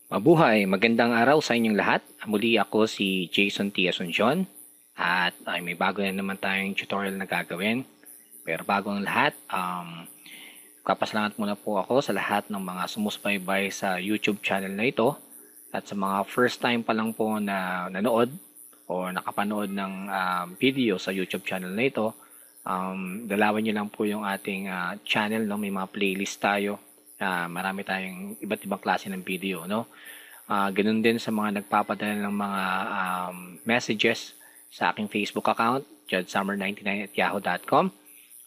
Mabuhay! Magandang araw sa inyong lahat. Muli ako si Jason T. Asuncion at may bago na naman tayong tutorial na gagawin. Pero bago ang lahat, kapasalamat muna po ako sa lahat ng mga sumusubaybay sa YouTube channel na ito at sa mga first time pa lang po na nanood o nakapanood ng video sa YouTube channel na ito. Dalawan nyo lang po yung ating channel, no? May mga playlist tayo. Marami tayong iba't ibang klase ng video, no? Ganun din sa mga nagpapadala ng mga messages sa aking Facebook account, judsummer99@yahoo.com.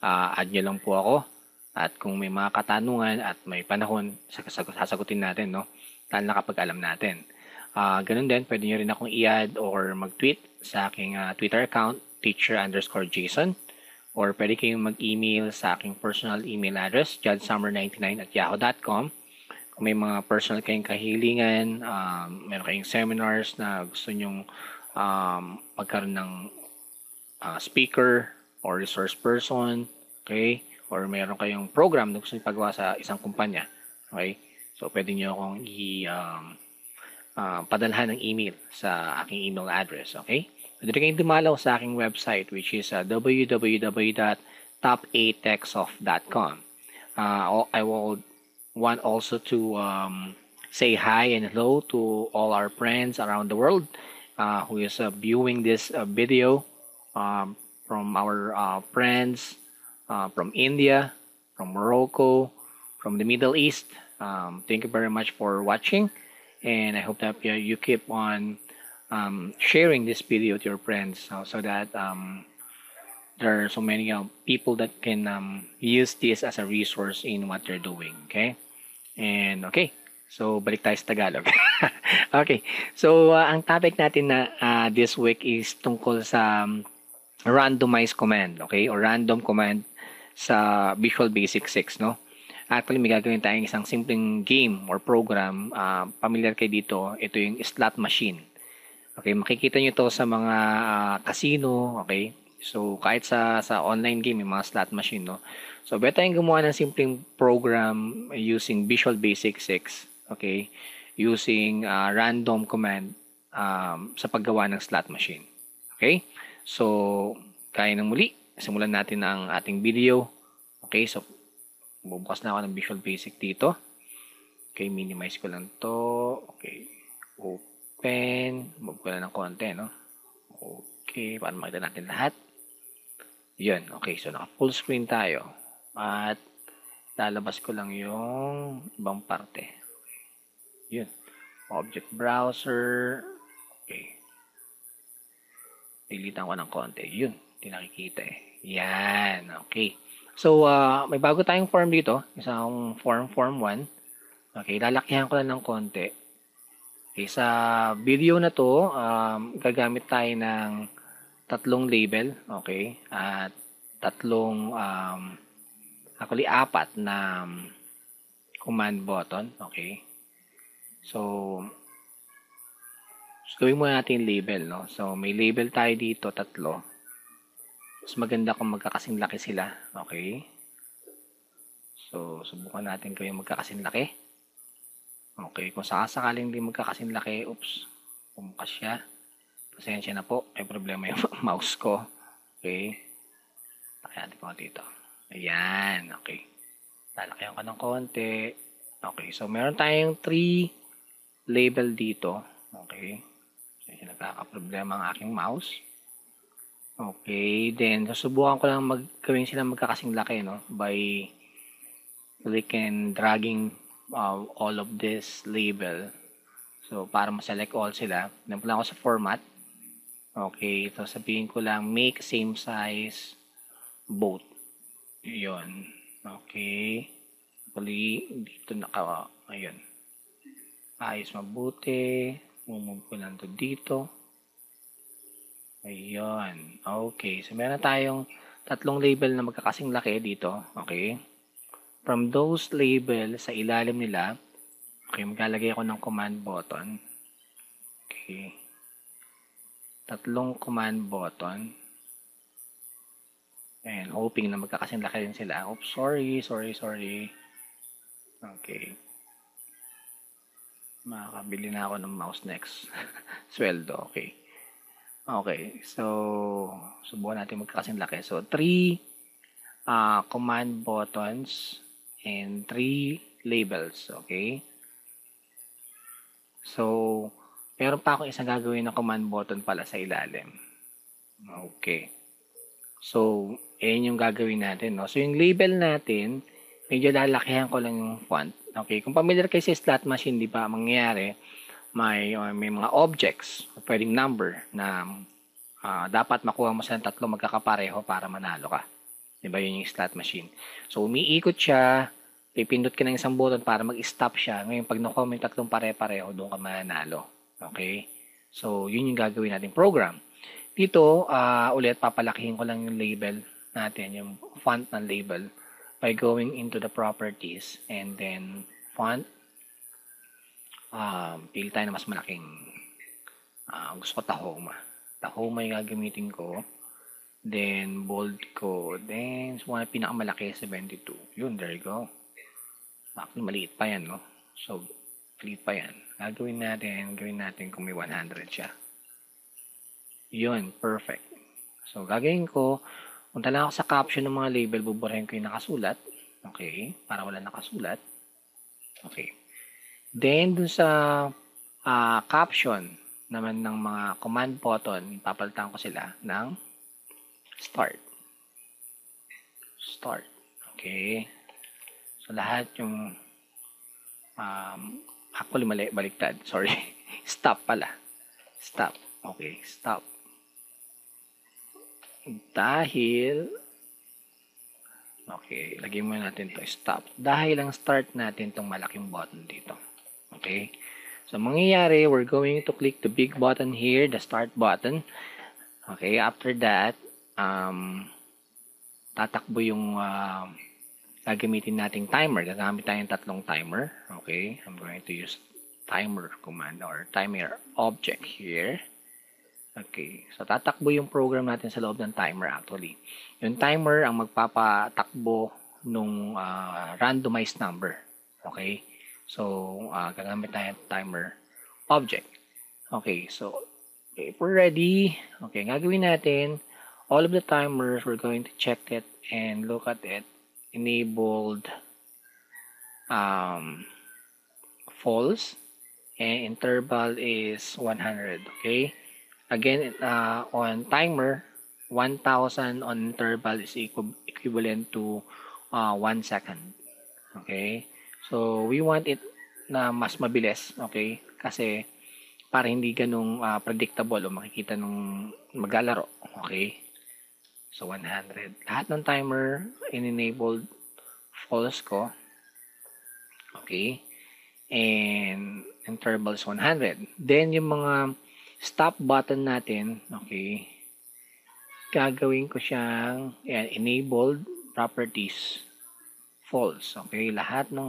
Add nyo lang po ako. At kung may mga katanungan at may panahon, sasagutin natin, no? Lalo na kapag alam natin. Ganun din, pwede nyo rin akong i-add or mag-tweet sa aking Twitter account, teacher_Jason. Or pwede kayong mag-email sa aking personal email address, judsummer99@yahoo.com. Kung may mga personal kayong kahilingan, meron kayong seminars na gusto nyong magkaroon ng speaker or resource person, okay? Or meron kayong program na gusto nyo pagawa sa isang kumpanya, okay? So, pwede nyo akong padalhan ng email sa aking email address, okay? Pwede kayong dumalaw sa aking website which is www.top8techsoft.com. I will want also to say hi and hello to all our friends around the world who is viewing this video, from our friends from India, from Morocco, from the Middle East. Thank you very much for watching, and I hope that you keep on sharing this video to your friends so that there are so many people that can use this as a resource in what they're doing. Okay? And okay, so balik tayo sa Tagalog. Okay, so ang topic natin na this week is tungkol sa randomized command, okay? Or random command sa Visual Basic 6, no? Actually, may gagawin tayong isang simpleng game or program. Familiar kayo dito, ito yung slot machine. Okay, makikita nyo to sa mga casino, okay? So, kahit sa online game, may mga slot machine, no? So, better tayong gumawa ng simpleng program using Visual Basic 6, okay? Using random command sa paggawa ng slot machine. Okay? So, kaya ng muli, simulan natin ang ating video. Okay, so, bubukas na ako ng Visual Basic dito. Okay, minimize ko lang to. Okay, open. Move ko lang ng konti, no? Okay, para makita natin lahat. Yun, okay, so naka full screen tayo. At lalabas ko lang yung ibang parte. Okay. Yun, object browser. Okay. Dilitan ko ng konti. Yun, hindi nakikita eh. Yan, okay. So, may bago tayong form dito. Isang form 1. Okay, lalakihan ko lang ng konti. Okay, sa video na to, gagamit tayo ng tatlong label. Okay, at tatlong, actually 4 na command button. Okay. So, gawin muna natin yung label, no? So, may label tayo dito, 3. Mas maganda kung magkakasing laki sila. Okay. So, subukan natin kung yung magkakasing laki. Okay. Kung sakasakaling hindi magkakasing laki, oops, pumukas siya. Pasensya na po. May problema yung mouse ko. Okay. Laki natin po dito. Ayan. Okay. Lalakyan ko ng konti. Okay. So, meron tayong 3 label dito. Okay. Nagkakaproblema ang aking mouse. Okay, then susubukan ko lang gawin sila magkakasing laki, no? By click and dragging all of this label. So, para ma-select all sila, napunta ako sa format. Okay, so sabihin ko lang make same size both. Yun. Okay. Actually, dito ayun. Ayos mabuti. Move ko lang to dito. Ayun. Okay. So, meron tayong 3 label na magkakasing laki dito. Okay. From those label, sa ilalim nila, okay, maglalagay ako ng command button. Okay. 3 command button. And hoping na magkakasing laki din sila. Oops, sorry. Okay. Makakabili na ako ng mouse next. Sweldo, okay. Okay, so subukan natin magkakasing laki. So, 3 command buttons and 3 labels, okay? So, meron pa akong isang gagawin na command button pala sa ilalim. Okay. So, ayan yung gagawin natin, no? So, yung label natin, medyo lalakihan ko lang yung font. Okay, kung familiar kayo sa slot machine, di ba, mangyayari, may mga objects, pwedeng number na dapat makuha mo sa tatlo magkakapareho para manalo ka. Di ba, yun yung slot machine. So, umiikot siya, pipindot ka ng isang button para mag-stop siya. Ngayon, pag nakuha mo yung tatlong pare-pareho, doon ka mananalo. Okay? So, yun yung gagawin natin program. Dito, ulit, papalakihin ko lang yung label natin, yung font ng label by going into the properties and then font. Pili tayo na mas malaking. Gusto ko Tahoma. Tahoma yung gagamitin ko. Then, bold ko. Then, pinakamalaki, 72. Yun, there you go. Actually, maliit pa yan, no? So, maliit pa yan. Gawin natin kung may 100 siya. Yun, perfect. So, gagawin ko, punta lang ako sa caption ng mga label, buburahin ko yung nakasulat. Okay, para wala nakasulat. Okay. Then, dun sa caption naman ng mga command button, papalitan ko sila ng start. Start. Okay. So, lahat yung actually mali, baliktad. Sorry. Stop pala. Stop. Okay, stop. Dahil okay, lagyan mo natin to stop. Dahil lang start natin tong malaking button dito. Okay? So, mangyayari, we're going to click the big button here, the start button. Okay, after that, tatakbo yung gagamitin nating timer. Gagamit tayong tatlong timer. Okay, I'm going to use timer command or timer object here. Okay, so tatakbo yung program natin sa loob ng timer actually. Yung timer ang magpapatakbo nung randomized number. Okay, so gagamit tayo ng timer object. Okay, so if we're ready, okay, gagawin natin, all of the timers, we're going to check it and look at it. Enabled false and interval is 100. Okay. Again, on timer, 1,000 on interval is equivalent to 1 second. Okay? So, we want it na mas mabilis. Okay? Kasi, para hindi ganung predictable o makikita nung maglalaro. Okay? So, 100. Lahat ng timer, in-enabled false ko. Okay? And, interval is 100. Then, yung mga stop button natin, okay, gagawin ko siyang enabled properties false. Okay, lahat ng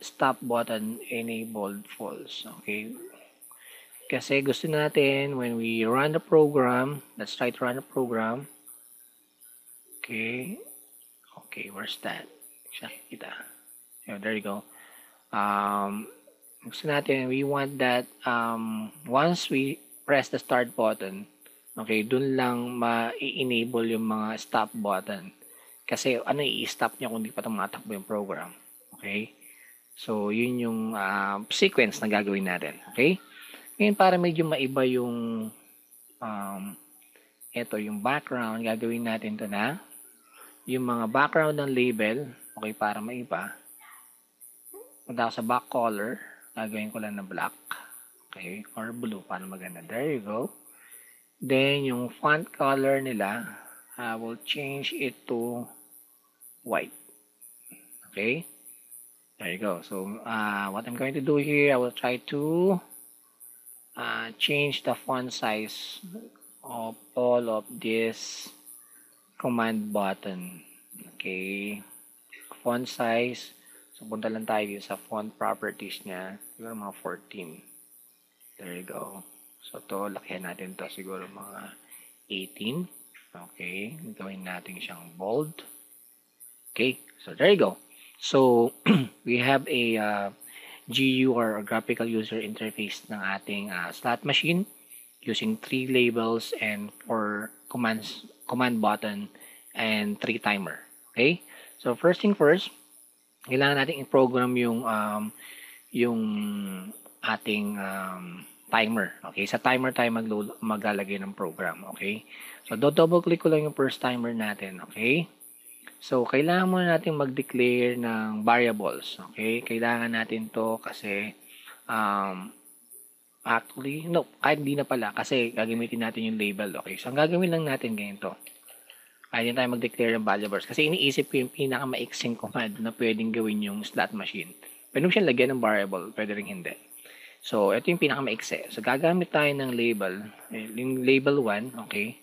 stop button enabled false. Okay, kasi gusto natin when we run the program, let's try to run the program. Okay, where's that? Siya kita. Yeah, there you go. Gusto natin, we want that once we press the start button, okay, dun lang ma-enable yung mga stop button. Kasi ano, i-stop niya kung di pa tumatakbo yung program. Okay? So, yun yung sequence na gagawin natin. Okay? Ngayon, para medyo maiba yung yung background, gagawin natin to na yung mga background ng label, okay, para maiba. Punta ako sa back color. Gagawin ko lang na black. Okay? Or blue para maganda. There you go. Then, yung font color nila, I will change it to white. Okay? There you go. So, what I'm going to do here, I will try to change the font size of all of this command button. Okay? Font size. So, punta lang tayo dito sa font properties niya. Siguro mga 14. There you go. So, to lakihan natin to siguro mga 18. Okay. Gawin natin siyang bold. Okay. So, there you go. So, we have a GU or graphical user interface ng ating slot machine using 3 labels and 4 command button and 3 timer. Okay? So first thing first, kailangan natin i-program yung ating timer. Okay? Sa timer tayo maglalagay ng program. Okay? So double click ko lang yung first timer natin. Okay? So kailangan muna natin mag-declare ng variables. Okay? Kailangan natin to kasi actually, no, kahit hindi na pala kasi gagamitin natin yung label. Okay? So ang gagawin lang natin ganito. Kaya tayo mag-declare ng variables. Kasi iniisip ko yung pinaka-maiksing command na pwedeng gawin yung slot machine. Pwede mo siyang lagyan ng variable, pwede rin hindi. So, ito yung pinaka-maiksi. So, gagamit tayo ng label. Yung label 1, okay?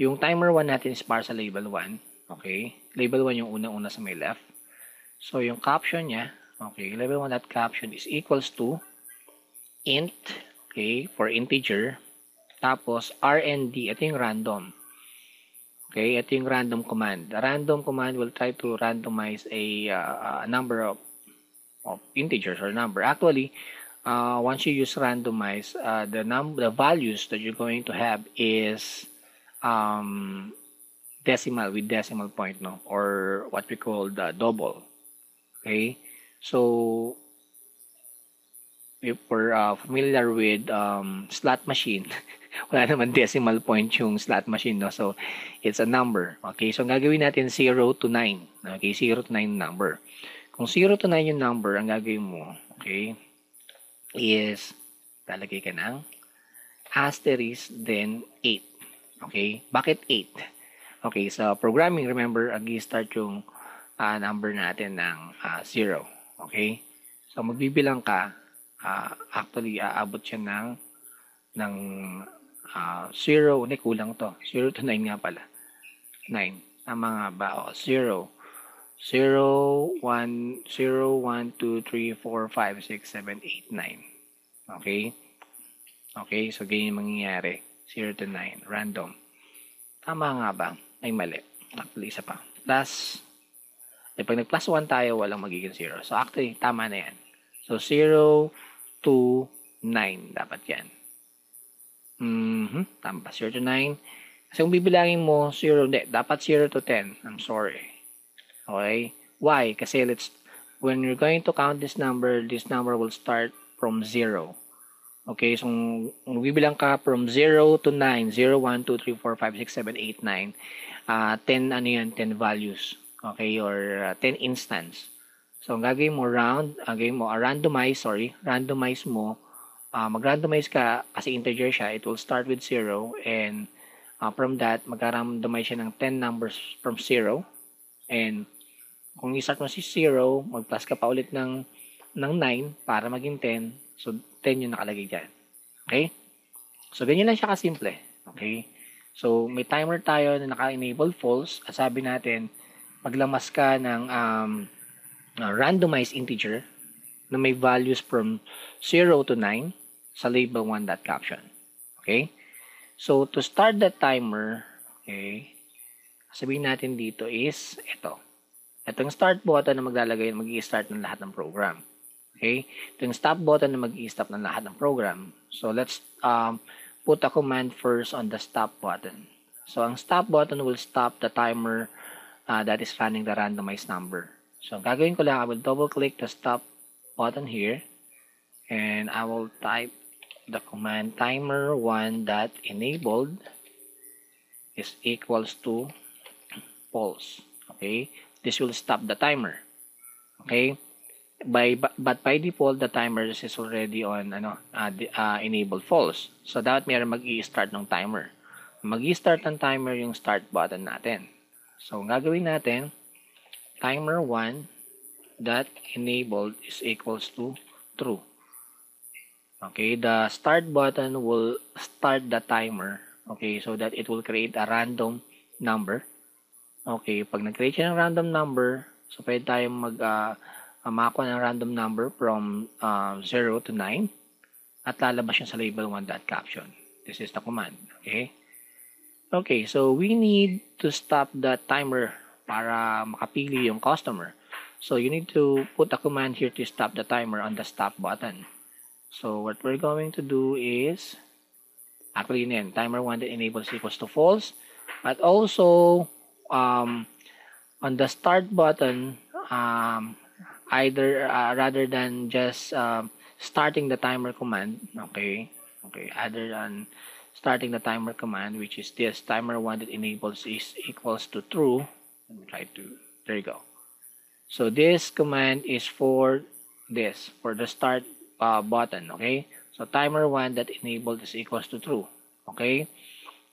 Yung timer 1 natin is para sa label 1, okay? Label 1 yung unang-una sa may left. So, yung caption niya, okay, label 1.caption is equals to int, okay, for integer. Tapos, RND, ito yung random. Okay, ito yung random command. The random command will try to randomize a number of integers or number. Actually, once you use randomize, the values that you're going to have is decimal with decimal point, no, or what we call the double. Okay, so if we're familiar with slot machine, wala naman decimal point yung slot machine, no? So, it's a number. Okay, so ang gagawin natin 0 to 9. Okay, 0 to 9 number. Kung 0 to 9 yung number, ang gagawin mo, okay, is lalagay ka ng asterisk, then 8. Okay, bakit 8? Okay, sa programming, remember, ag-start yung number natin ng 0. Okay, so magbibilang ka, actually, aabot siya ng 0, hindi, kulang to. 0 to 9 nga pala. 9. Tama nga ba? O, 0. 0, 1, 0, 1, 2, 3, 4, 5, 6, 7, 8, 9. Okay? Okay, so ganyan mangyayari. 0 to 9. Random. Tama nga ba? Ay, mali. Actually, isa pa. Plus, pag nag-plus 1 tayo, walang magiging 0. So, actually, tama na yan. So, 0 to 9. Dapat yan. Tama ba? 0 to 9. Kasi kung bibilangin mo, 0, hindi. Dapat 0 to 10. I'm sorry. Okay? Why? Kasi when you're going to count this number will start from 0. Okay? So, kung bibilang ka from 0 to 9, 0, 1, 2, 3, 4, 5, 6, 7, 8, 9, 10, ano yan? 10 values. Okay? Or 10 instance. So, ang gagawin mo, randomize mo, mag-randomize ka kasi integer siya, it will start with 0 and from that, mag-randomize siya ng 10 numbers from 0 and kung i-start mo si 0, mag-plus ka pa ulit ng 9 para maging 10. So, 10 yung nakalagay dyan. Okay? So, ganyan lang siya kasimple. Okay? So, may timer tayo na naka-enable false at sabi natin, maglamas ka ng randomized integer na may values from 0 to 9 sa label 1.caption. Okay? So, to start the timer, okay, sabihin natin dito is ito. Ito yung start button na mag-i-start ng lahat ng program. Okay? Ito yung stop button na mag-i-stop ng lahat ng program. So, let's put a command first on the stop button. So, ang stop button will stop the timer that is running the randomized number. So, gagawin ko lang, I will double-click the stop button here. And I will type the command timer1.enabled is equals to false. Okay? This will stop the timer. Okay? But by default, the timer is already on enabled false. So, dapat mayroon mag-i-start ng timer. Mag-i-start ng timer yung start button natin. So, ang gagawin natin, timer1.enabled is equals to true. Okay, the start button will start the timer, okay, so that it will create a random number. Okay, pag nag-create siya ng random number, so pwede tayong makakuha ng random number from 0 to 9 at lalabas siya sa label 1.caption. This is the command, okay? Okay, so we need to stop the timer para makapili yung customer. So you need to put a command here to stop the timer on the stop button. So what we're going to do is, actually yun, timer 1 that enables equals to false. But also, on the start button, either rather than just starting the timer command, okay, other than starting the timer command, which is this timer 1 that enables is equals to true. Let me try to, there you go. So this command is for this, for the start button, okay? So timer 1 that enabled is equals to true, okay?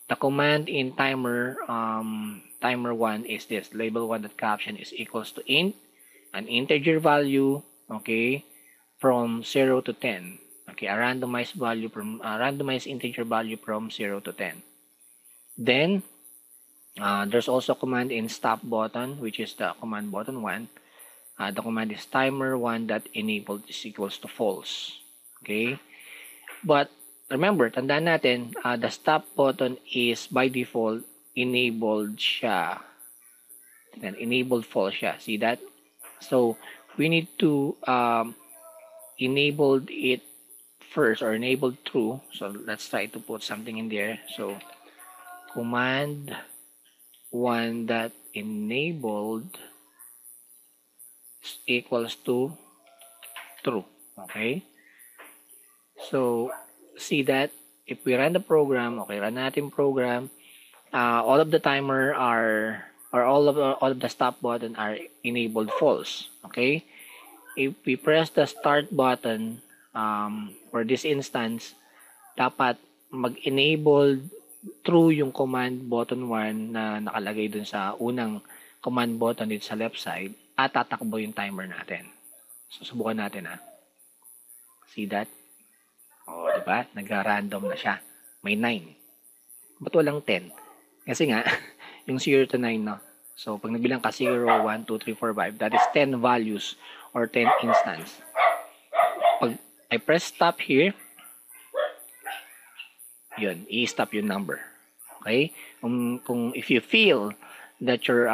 The command in timer 1 is this, label 1 that caption is equals to int, an integer value, okay, from 0 to 10. Okay, a randomized value from randomized integer value from 0 to 10. Then there's also a command in stop button, which is the command button 1. The command is timer 1 that enabled is equals to false. Okay? But remember, tandaan natin, the stop button is by default enabled siya. Enabled false siya. See that? So we need to enable it first, or enable true. So let's try to put something in there. So command 1 that enabled equals to true. Okay, so see that if we run the program, okay, run natin program, all of the timer are, or all of the stop button are enabled false. Okay, if we press the start button for this instance, dapat mag-enable true yung command button 1 na nakalagay dun sa unang command button dito sa left side, at tatakbo yung timer natin. So, subukan natin See that? O, diba? Nag-random na siya. May 9. Ba't walang 10? Kasi nga, yung 0 to 9, no? So, pag nagbilang ka 0, 1, 2, 3, 4, 5, that is 10 values or 10 instance. Pag I press stop here, yun, i-stop yung number. Okay? If you feel that your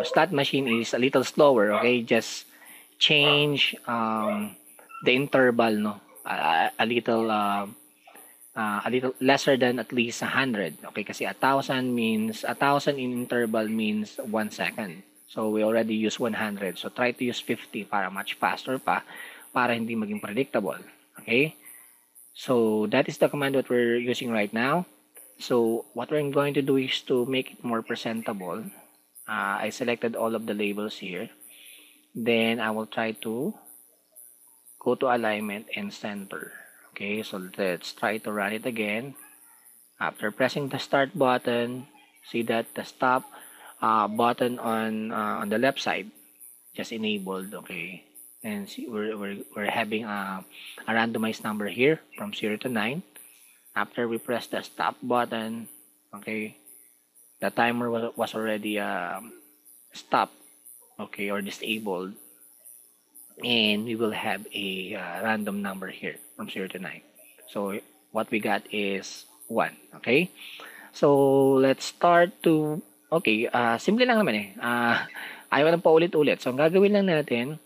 slot machine is a little slower, okay, just change the interval, no, a little lesser than at least 100. Okay, kasi 1,000 means 1,000 in interval means 1 second. So we already use 100. So try to use 50 para much faster pa, para hindi maging predictable. Okay? So that is the command that we're using right now. So what we're going to do is to make it more presentable. I selected all of the labels here. Then I will try to go to alignment and center. Okay, so let's try to run it again. After pressing the start button, see that the stop button on the left side just enabled. Okay, and see we're having a randomized number here from 0 to 9. After we press the stop button, okay, the timer was already stopped, okay, or disabled, and we will have a random number here from 0 to 9. So what we got is 1. Okay, so let's start to, okay, simple lang naman ayaw lang paulit-ulit. So ang gagawin lang natin,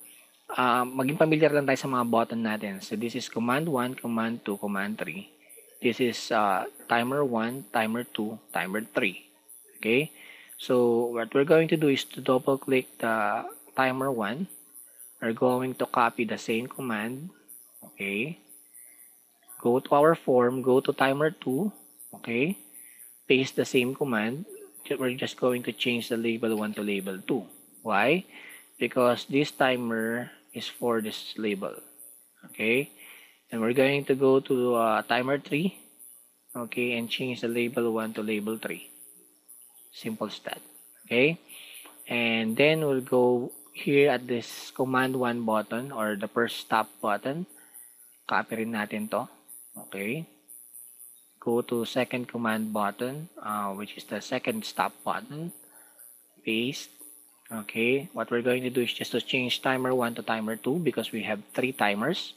maging familiar lang tayo sa mga button natin. So this is command 1, command 2, command 3. This is timer 1, timer 2, timer 3. Okay, so what we're going to do is to double click the timer 1. We're going to copy the same command. Okay, go to our form, go to timer 2. Okay, paste the same command. We're just going to change the label 1 to label 2. Why? Because this timer is for this label. Okay, and we're going to go to timer 3, okay, and change the label 1 to label 3. Simple stat. Okay, and then we'll go here at this command 1 button, or the first stop button. Copy rin natin to. Okay, go to second command button, which is the second stop button. Paste. Okay, what we're going to do is just to change timer 1 to timer 2, because we have 3 timers.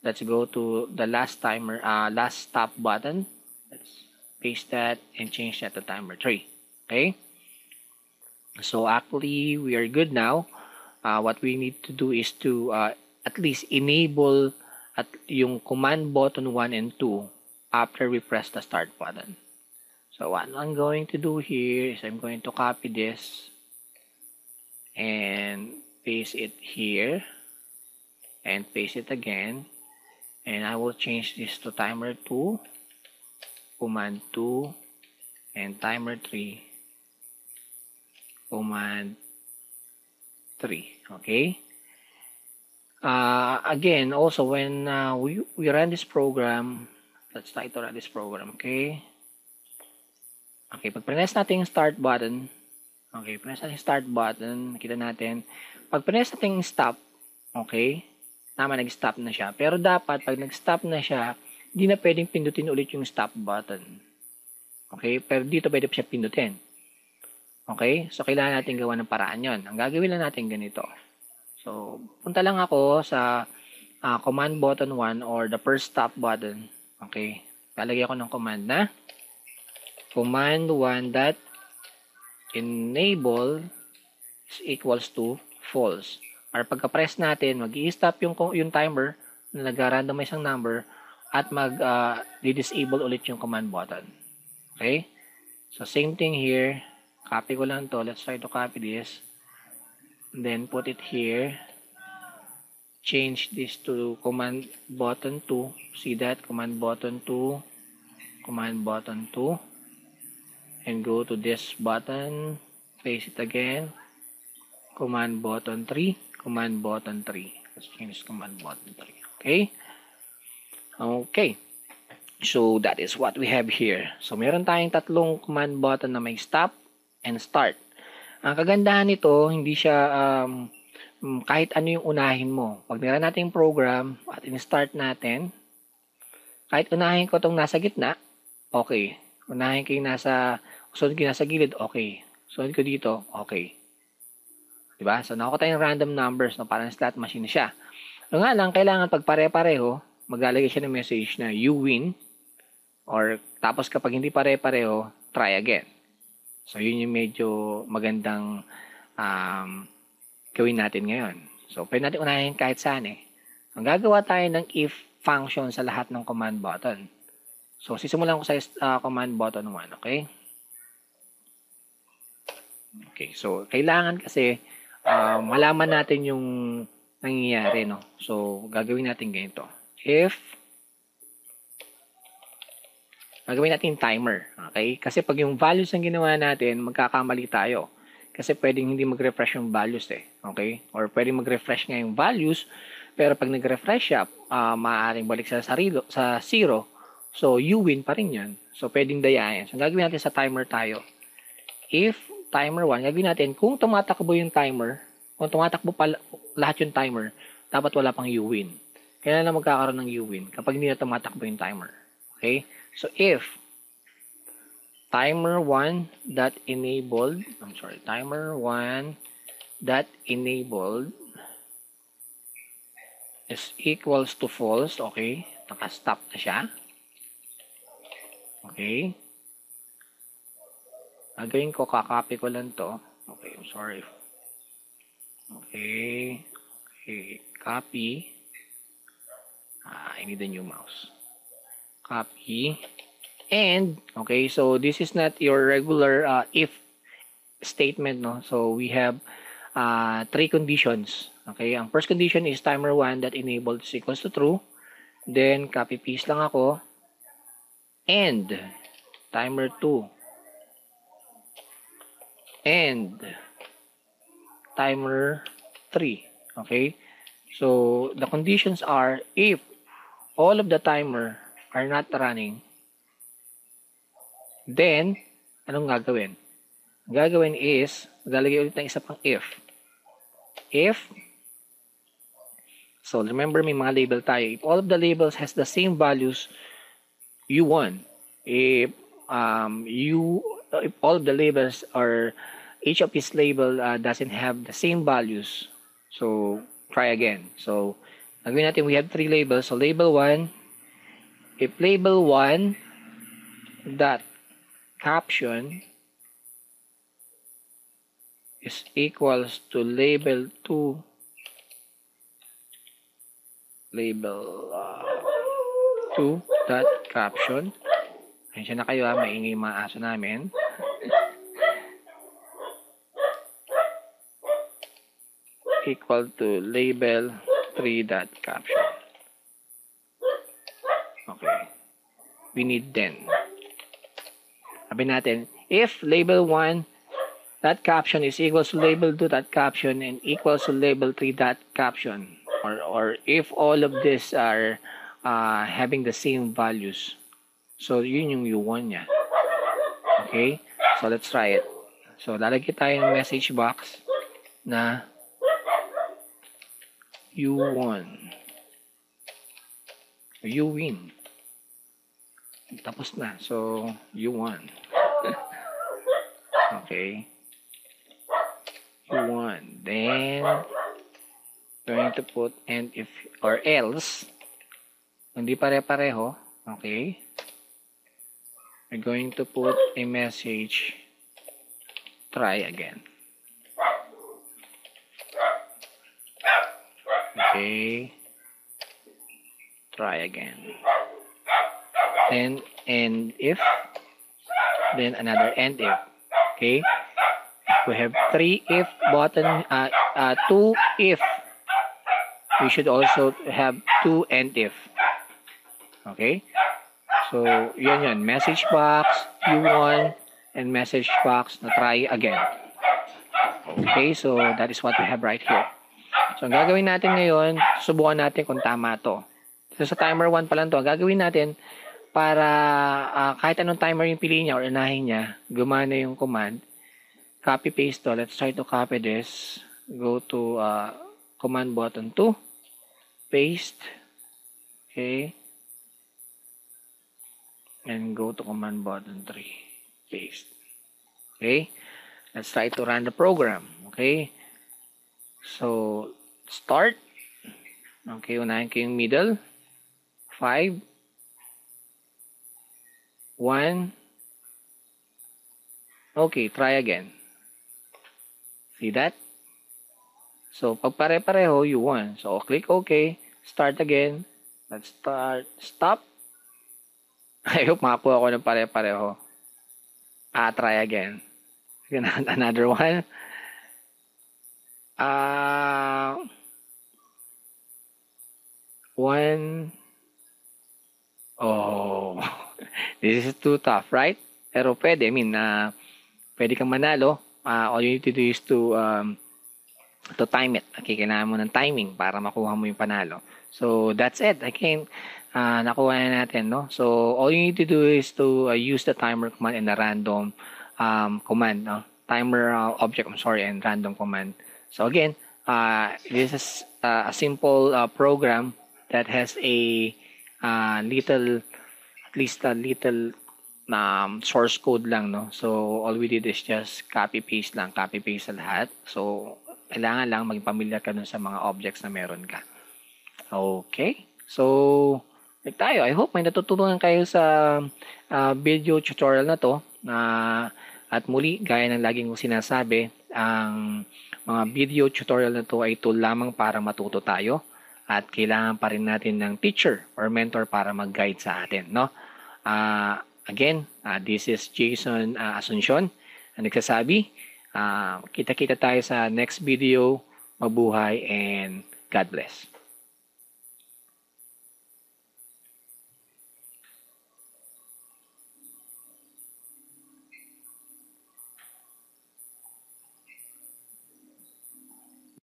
Let's go to the last timer, last stop button. Let's paste that and change that to timer 3. Okay, so actually we are good now. what we need to do is to at least enable at yung command button 1 and 2 after we press the start button. So what I'm going to do here is I'm going to copy this and paste it here and paste it again, and I will change this to timer 2, command 2, and timer 3, command 3. Okay. Again, also when we run this program, let's try to run this program. Okay. Okay, pag press natin yung start button, okay, press natin yung start button, nakita natin. Pag press natin yung stop, okay, tama, nag-stop na siya. Pero dapat, pag nag-stop na siya, hindi na pwedeng pindutin ulit yung stop button. Okay, pero dito pwede pa siya pindutin. Okay, so kailangan natin gawa ng paraan yon. Ang gagawin lang natin ganito. So, punta lang ako sa command button 1 or the first stop button. Okay, lalagay ako ng command na command 1 dot enable is equals to false. Or pagka-press natin, mag-i-stop yung timer na nag-randomize ang number at mag-disable ulit yung command button. Okay? So, same thing here. Copy ko lang to. Let's try to copy this. And then, put it here. Change this to command button 2. See that? Command button 2. Command button 2. And go to this button, paste it again, command button 3, command button 3. Let's change command button 3. Okay? Okay. So, that is what we have here. So, meron tayong tatlong command button na may stop and start. Ang kagandahan nito, hindi siya kahit ano yung unahin mo. Pag nira natin yung program at in-start natin, kahit unahin ko itong nasa gitna, okay. Unahin ko yung sunod ko nasa gilid, okay. Sunod ko dito, okay. Diba? So, nakuha tayong random numbers, no? Parang slot machine siya. So, nga lang, kailangan pag pare-pareho, maglalagay siya ng message na you win, or tapos kapag hindi pare-pareho, try again. So, yun yung medyo magandang gawin natin ngayon. So, pwede natin unahin kahit saan eh. Ang gagawa tayo ng if function sa lahat ng command button. So, sisimulan ko sa command button 1, okay? Okay, so, kailangan kasi malaman natin yung nangyayari, no? So, gagawin natin ganito. If, gagawin natin timer, okay? Kasi pag yung values ang ginawa natin, magkakamali tayo. Kasi pwedeng hindi mag-refresh yung values eh, okay? Or pwedeng mag-refresh nga yung values, pero pag nag-refresh siya, maaaring balik sa 0. So, you win pa rin yun. So, pwedeng dayain. So, gagawin natin sa timer tayo. If timer 1, gagawin natin, kung tumatakbo yung timer, kung tumatakbo pa lahat yung timer, dapat wala pang you win. Kailan na magkakaroon ng you win? Kapag hindi na tumatakbo yung timer. Okay? So, if timer 1 dot enabled, timer 1 dot enabled is equals to false, okay? Naka-stop na siya. Okay. Gagawin ko, kakopy ko lang to. Okay, I'm sorry. Okay. Okay, copy. I need a new mouse. Copy. And, okay, so this is not your regular if statement, no? So, we have 3 conditions. Okay, ang first condition is timer 1 that enabled is equals to true. Then, copy paste lang ako. And timer 2 and timer 3. Okay, so the conditions are if all of the timer are not running, then anong gagawin? Ang gagawin is maglalagay ulit ng isa pang if. So remember, may mga label tayo. If all of the labels has the same values, you won. If all of the labels or each of these label doesn't have the same values, so try again. So gagawin natin, we have 3 labels. So label 1, if label 1 dot caption is equals to label 2 dot caption. Ayun na kayo maingay yung mga aso namin. Equal to label 3 dot caption. Okay. We need then. Sabi natin, if label 1 dot caption is equals to label 2 dot caption and equals to label 3 dot caption, or if all of this are having the same values, so yun yung U1 niya. Okay? So let's try it. So lalagyan tayo ng message box na U1. You win. Tapos na. So, U1. Okay. U1. Then, going to put and if or else. Hindi pare-pareho. Okay. We're going to put a message. Try again. Okay. Try again. Then and if, then another and if. Okay. We have 3 if button, 2 if. We should also have 2 and if. Okay. So yun. Message box, U1, and message box na try again. Okay. So that is what we have right here. So, ang gagawin natin ngayon, subukan natin kung tama to. So, sa timer 1 pa lang to, ang gagawin natin para kahit anong timer yung piliin niya or unahin niya, gumana yung command. Copy-paste to. Let's try to copy this. Go to command button 2. Paste. Okay. And go to command button 3. Paste. Okay. Let's try to run the program. Okay. So, start. Okay, unahin ko yung middle. 5, 1. Okay, try again. See that? So, pag pare-pareho, U1. So, click OK. Start again. Let's start. Stop. I hope makakuha ako ng pare-pareho. Try again. Another one. One. Oh, this is too tough, right? Pero pwede. I mean, pwede kang manalo. All you need to do is to time it. Okay, kailangan mo ng timing para makuha mo yung panalo. So, that's it. Again, nakuha na natin, no? So, all you need to do is to use the timer command and the random command, no? Timer object, and random command. So, again, this is a simple program that has a little source code lang, no? So, all we did is just copy-paste lang. Copy-paste sa lahat. So, kailangan lang maging familiar ka dun sa mga objects na meron ka. Okay. So, tayo. I hope may natutunan kayo sa video tutorial na to. At muli, gaya ng laging ko sinasabi, ang mga video tutorial na to ay tool lamang para matuto tayo. At kailangan pa rin natin ng teacher or mentor para mag-guide sa atin, no? Again, this is Jason Asuncion, ang nagsasabi. Kita-kita tayo sa next video. Mabuhay and God bless.